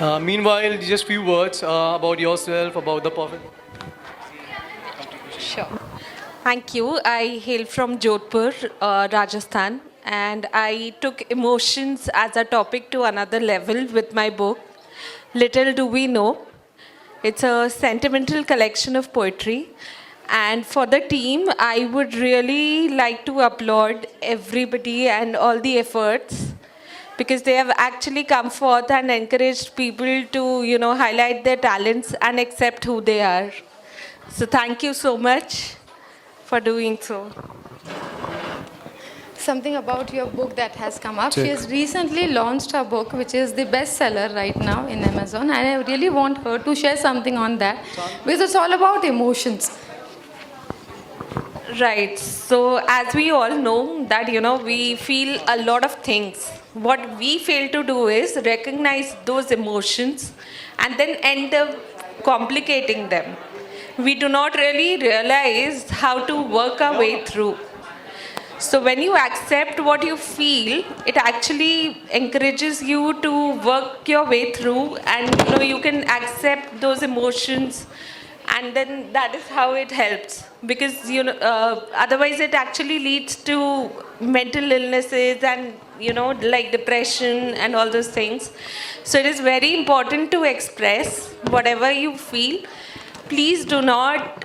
Meanwhile, just few words about yourself, about the perfect. Sure. Thank you. I hail from Jodhpur, Rajasthan, and I took emotions as a topic to another level with my book, Little Do We Know. It's a sentimental collection of poetry. And for the team, I would really like to applaud everybody and all the efforts because they have actually come forth and encouraged people to, highlight their talents and accept who they are. So thank you so much for doing so. Something about your book that has come up. She has recently launched her book, which is the bestseller right now in Amazon, and I really want her to share something on that because it's all about emotions. Right. So as we all know that we feel a lot of things. What we fail to do is recognize those emotions and then end up complicating them. We do not really realize how to work our way through. So when you accept what you feel, it actually encourages you to work your way through, and you can accept those emotions, and then that is how it helps. Because otherwise it actually leads to mental illnesses and like depression and all those things. So it is very important to express whatever you feel. Please do not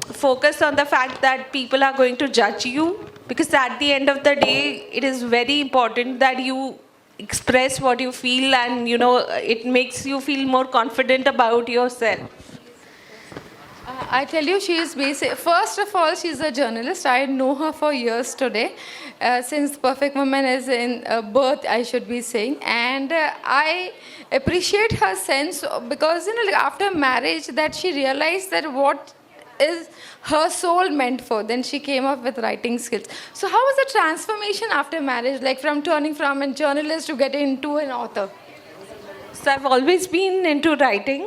focus on the fact that people are going to judge you, because at the end of the day it is very important that you express what you feel, and it makes you feel more confident about yourself. I tell you, she is basic. First of all, she's a journalist. I know her for years today, since Perfect Woman is in birth, I should be saying, and I appreciate her sense because like after marriage, that she realized that what is her soul meant for. Then she came up with writing skills. So, how was the transformation after marriage, like from turning from a journalist to getting into an author? So I've always been into writing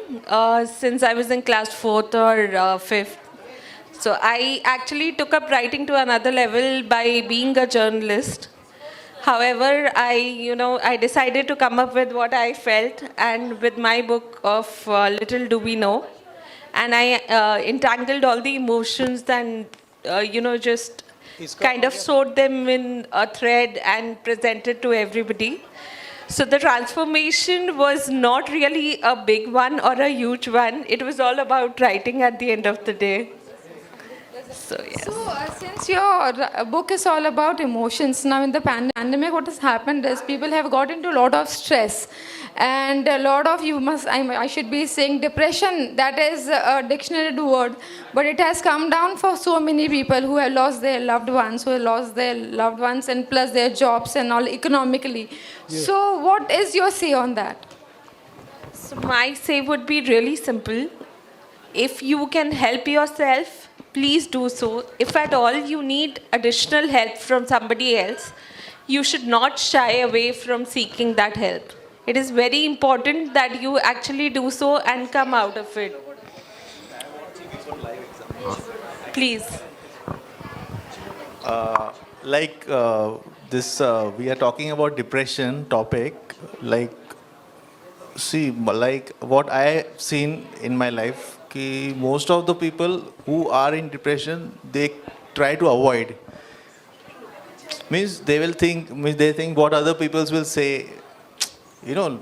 since I was in class fourth or fifth. So I actually took up writing to another level by being a journalist. However, I decided to come up with what I felt, and with my book of Little Do We Know, and I entangled all the emotions and just kind of sewed them in a thread and presented to everybody. So the transformation was not really a big one or a huge one. It was all about writing at the end of the day. So yes. So, since your book is all about emotions, now in the pandemic, what has happened is people have got into a lot of stress, and a lot of I should be saying depression. That is a dictionary word, but it has come down for so many people who have lost their loved ones, and plus their jobs and all economically. Yeah. So, what is your say on that? So my say would be really simple. If you can help yourself, please do so. If at all you need additional help from somebody else, you should not shy away from seeking that help. It is very important that you actually do so and come out of it. Please. Like this, we are talking about depression topic. Like, see, like what I have seen in my life, most of the people who are in depression, they try to avoid. Means they will think, means they think what other peoples will say. You know,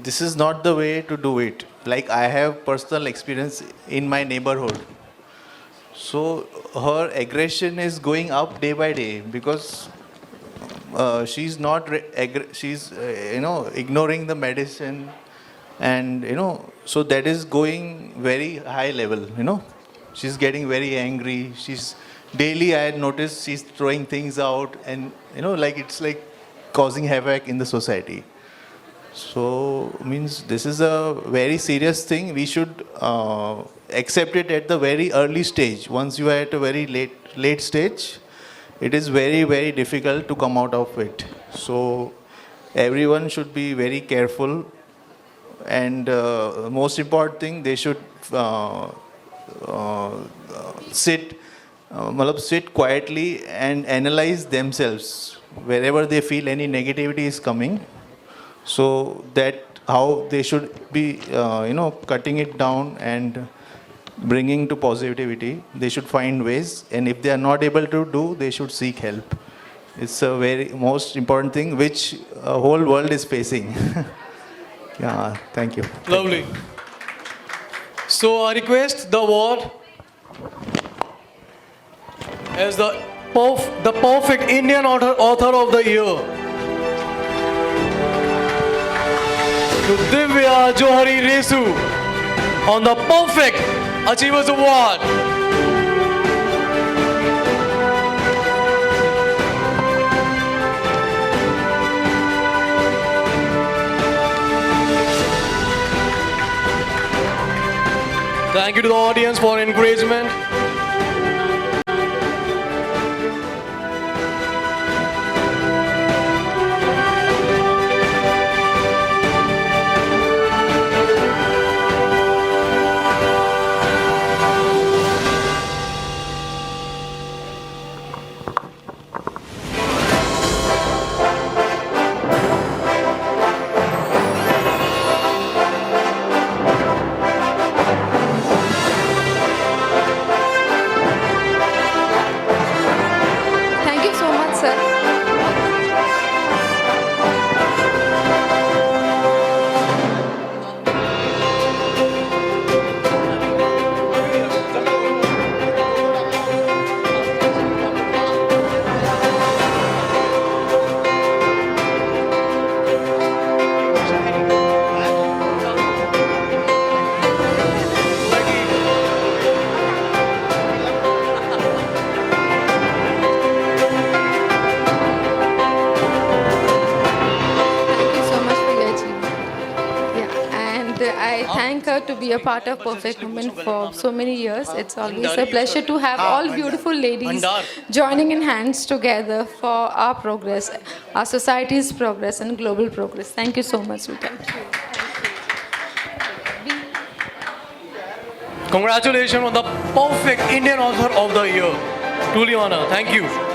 this is not the way to do it. Like I have personal experience in my neighborhood. So her aggression is going up day by day because she's not she's ignoring the medicine, and so that is going very high level. She's getting very angry. She's daily, I had noticed, she's throwing things out, and like it's like causing havoc in the society. So means this is a very serious thing. We should accept it at the very early stage. Once you are at a very late stage, it is very difficult to come out of it. So everyone should be very careful, and most important thing, they should uh, sit sit quietly and analyze themselves wherever they feel any negativity is coming, so that how they should be, cutting it down and bringing to positivity. They should find ways, and if they are not able to do, they should seek help. It's a very most important thing which whole world is facing. Yeah, thank you. Lovely. So I request the award as the perfect Indian author of the year to Divya Johari Resu on the Perfect Achievers Award. Thank you to the audience for encouragement. Thank you so much, sir. Thank you so much for your achievement. Yeah, and I thank her to be a part of Perfect Women for so many years. It's always a pleasure to have all beautiful ladies joining in hands together for our progress, our society's progress and global progress. Thank you so much, Rita. Congratulations on the perfect Indian author of the year. Truly honor. Thank you.